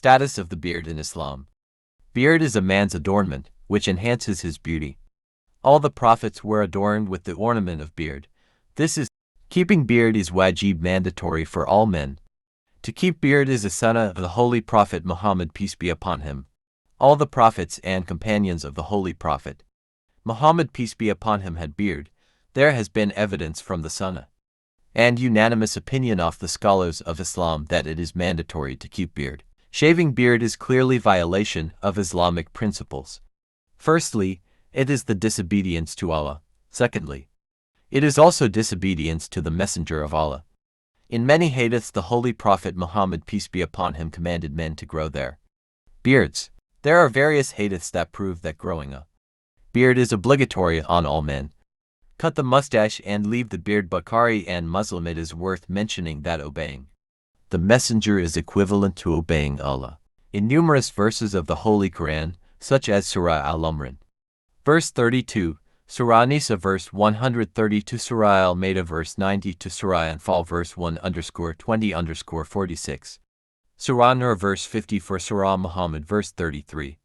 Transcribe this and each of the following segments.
Status of the beard in Islam. Beard is a man's adornment, which enhances his beauty. All the prophets were adorned with the ornament of beard. Keeping beard is wajib, mandatory for all men. To keep beard is a sunnah of the Holy Prophet Muhammad, peace be upon him. All the prophets and companions of the Holy Prophet Muhammad, peace be upon him, had beard. There has been evidence from the sunnah and unanimous opinion of the scholars of Islam that it is mandatory to keep beard. Shaving beard is clearly violation of Islamic principles. Firstly, it is the disobedience to Allah. Secondly, it is also disobedience to the Messenger of Allah. In many hadiths, the Holy Prophet Muhammad, peace be upon him, commanded men to grow their beards. There are various hadiths that prove that growing a beard is obligatory on all men. Cut the mustache and leave the beard. Bukhari and Muslim. It is worth mentioning that obeying the Messenger is equivalent to obeying Allah. In numerous verses of the Holy Quran, such as Surah Al-Imran, verse 32, Surah Nisa verse 132, Surah Al-Maida verse 90 to Surah Anfal verse 1-20-46, Surah Nur verse 54, Surah Muhammad verse 33.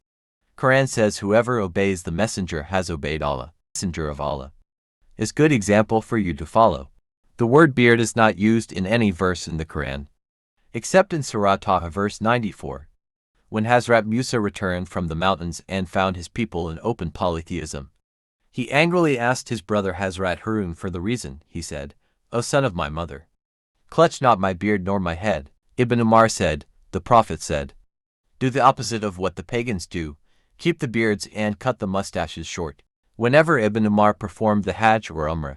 Quran says whoever obeys the Messenger has obeyed Allah. Messenger of Allah is good example for you to follow. The word beard is not used in any verse in the Quran, except in Surah Taha verse 94. When Hazrat Musa returned from the mountains and found his people in open polytheism, he angrily asked his brother Hazrat Harun for the reason. He said, "O son of my mother, clutch not my beard nor my head." Ibn Umar said, the Prophet said, "Do the opposite of what the pagans do, keep the beards and cut the mustaches short." Whenever Ibn Umar performed the Hajj or Umrah,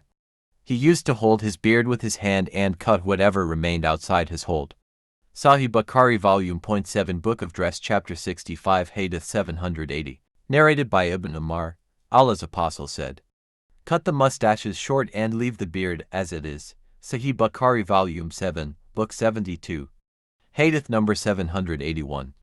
he used to hold his beard with his hand and cut whatever remained outside his hold. Sahih Bukhari Volume 7 Book of Dress Chapter 65 Hadith 780. Narrated by Ibn Umar, Allah's Apostle said, "Cut the mustaches short and leave the beard as it is." Sahih Bukhari Volume 7, Book 72. Hadith number 781.